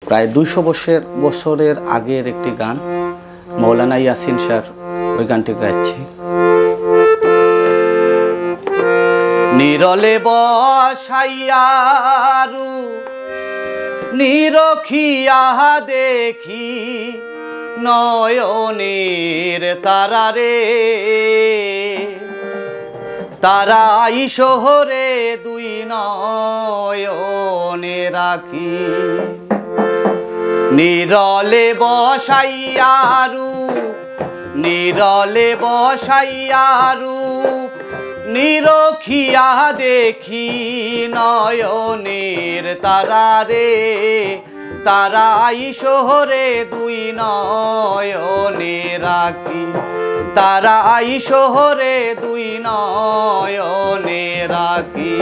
প্রায় 200 বছরের আগের একটি গান, মৌলানা ইয়াসিন স্যার ওই গানটি গাইছি। নিরলে বসাইয়ারু নিরখিয়া দেখি নয়নের তারারে, তারাই শহরে দুই নয়নে রাখি। নিরলে বসাইয়ারু নিরলে বসাইয়ারু নিরখিয়া দেখি নয়নের তারারে, তারাই শহরে দুই নয়নে রাখি, তারাই শহরে দুই নয়নে রাখি।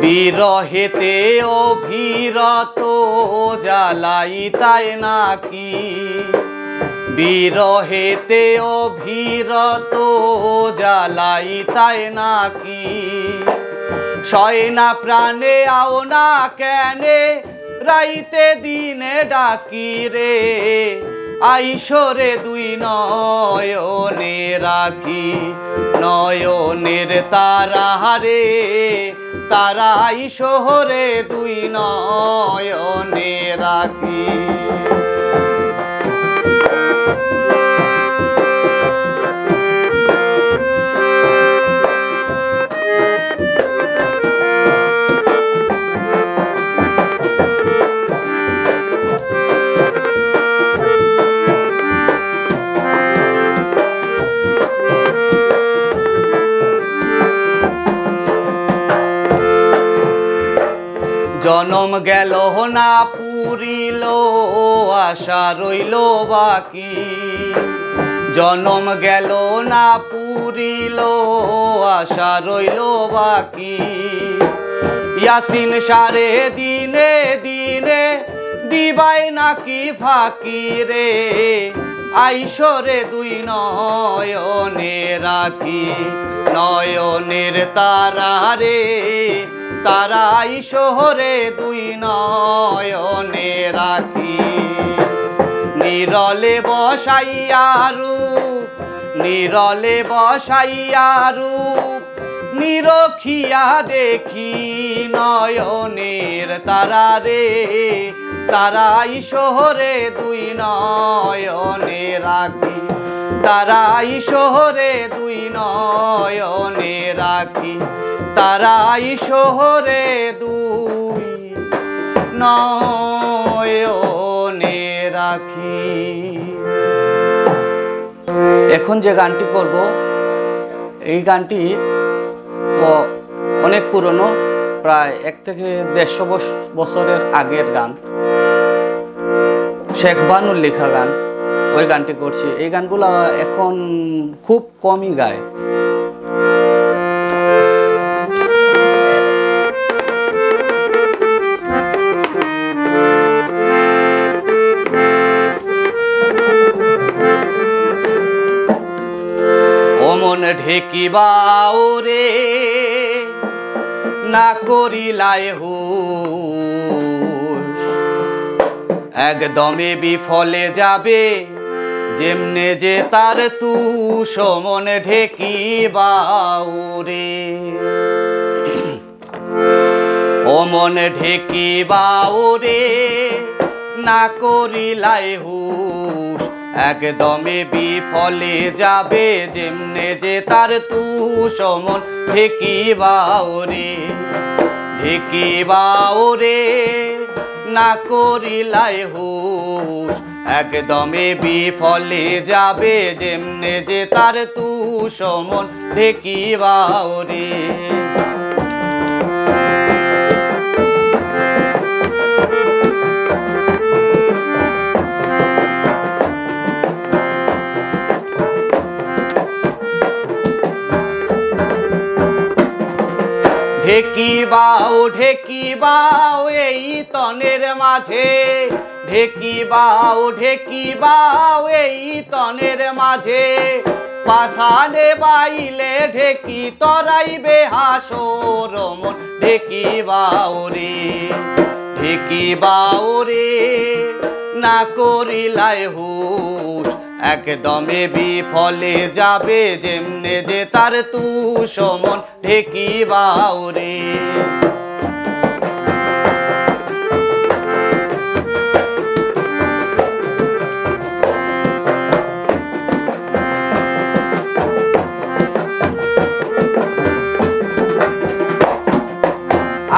বিরহেতে অভিরত জ্বালাইতায় নাকি, বিরহেতে অভিরত জ্বালাইতায় নাকি। শয়না প্রাণে আও না কেনে রাইতে দিনে ডাকি রে, আইসরে দুই নয়নে রাখি। নয়নের তারারে, তারাই শহরে দুই নয়নে রাখি। জনম গেল না পুরিল আশা রইল বাকি, জনম গেল না পুরিল আশা রইল বাকি। ইয়াসিন সারে দিনে দিনে দিবাই নাকি ফাঁকি রে, আইসরে দুই নয়নে রাখি। নয়নের তারারে, তারাই শহরে দুই নয়নে রাখি। নিরলে বসাইয়ারু নিরলে বসাইয়ারু নিরখিয়া দেখি নয়নের তারারে, তারাই শহরে দুই নয়নে রাখি, তারাই শহরে দুই নয়নে রাখি, তারাই শহরে দুই নয়নে রাখি। এখন যে গানটি করব, এই গানটি অনেক পুরনো, প্রায় 1 থেকে 150 বছরের আগের গান। শেখ বানুর লেখা গান, ওই গানটি করছি। এই গানগুলো এখন খুব কমই গায়। মন ঢেকিবাও রে না করিলায় হুঁশ, একদমে বিফলে যাবে যেমনে যে তার তুষ। মন ঢেকিবাও রে, ও মন ঢেকিবাও রে না করিলায় হুঁশ, একদমে বিফলে যাবে যেমনে যে তার তুষ। মন ঢেকিবাও রে, ঢেকিবাও রে না করিলায় হুঁশ, একদমে বিফলে যাবে যেমনে যে তার তুষ। মন ঢেকিবাও রে। ঢেকি বাও এই তনের মাঝে, ঢেকি বাও এই তনের মাঝে, পাশানে বাইলে ঢেকি তরাইবে হাসর মন। ঢেকি বাও রে না করিলাই হুশ, একদমে বিফলে যাবে যেমনে যে তার তুষ মন। ঢেকি বাও রে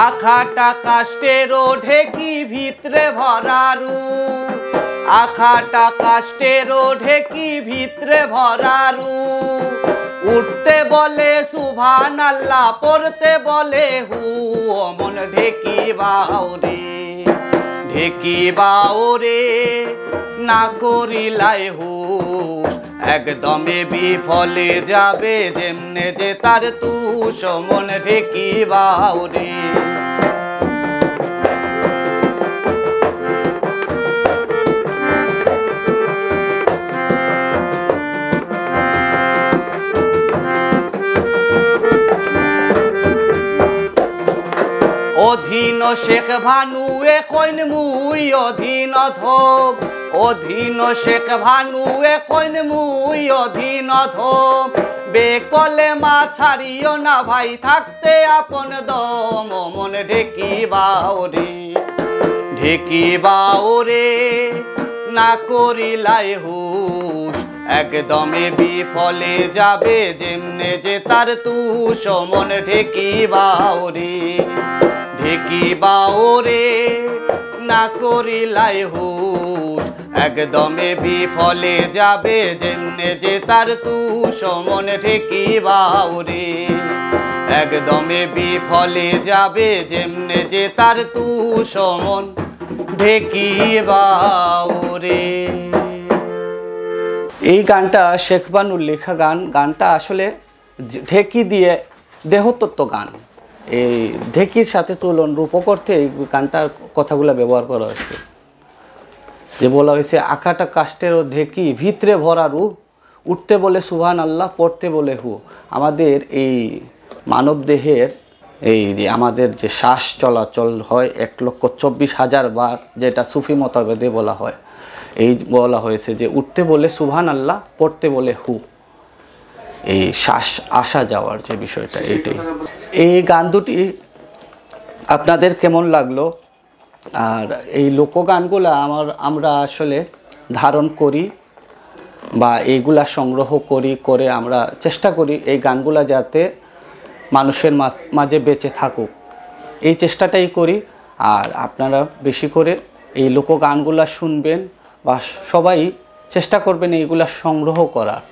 আখাটা কাষ্টেরও ঢেকি ভিতরে ভরারু, আখাটা কাষ্টেরও ঢেকি ভিতরে ভরারু, উঠতে বলে সুবহানাল্লাহ, পড়তে বলে হু মন। ঢেকি বাও রে না করিলাই হুশ, একদমে বিফলে যাবে যেমনে যে তার তুষ মন। ঢেকি বাও রে অধীন শেখ ভানু এখন মুই অধীন ধোপ, অধীন শেখ ভানু এখন মুই অধীন ধোপ, বেকলে মা ছাড়িও না ভাই থাকতে আপন দম মন। ঢেকি বাও রে না করিলাই হুশ, একদমে বিফলে যাবে যেমনে যে তার তুষ মন। ঢেকি বাও রে না করিলাই হুশ, একদমে বিফলে যাবে যেমনে যে তার তুষ মন। ঢেকি বাও রে একদমে বিফলে যাবে যেমনে যে তার তুষ মন। ঢেকি বাও রে। এই গানটা শেখ ভানুর লেখা গান। গানটা আসলে ঢেকি দিয়ে দেহতত্ত্ব গান, এই ঢেকির সাথে তুলন রূপ করতে এই গানটার কথাগুলো ব্যবহার করা হয়েছে। যে বলা হয়েছে আখাটা কাষ্টেরও ঢেকি ভিতরে ভরারু, উঠতে বলে সুবহানাল্লাহ, পড়তে বলে হু। আমাদের এই মানব দেহের এই যে আমাদের যে শ্বাস চলাচল হয় 1,24,000 বার, যেটা সুফি মতভেদে বলা হয়। এই বলা হয়েছে যে উঠতে বলে সুবহানাল্লাহ, পড়তে বলে হু, এই শ্বাস আসা যাওয়ার যে বিষয়টা এইটাই। এই গান দুটি আপনাদের কেমন লাগলো? আর এই লোকগানগুলো আমরা আসলে ধারণ করি বা এইগুলা সংগ্রহ করে আমরা চেষ্টা করি এই গানগুলা যাতে মানুষের মাঝে বেঁচে থাকুক, এই চেষ্টাটাই করি। আর আপনারা বেশি করে এই লোকগানগুলা শুনবেন বা সবাই চেষ্টা করবেন এইগুলা সংগ্রহ করার।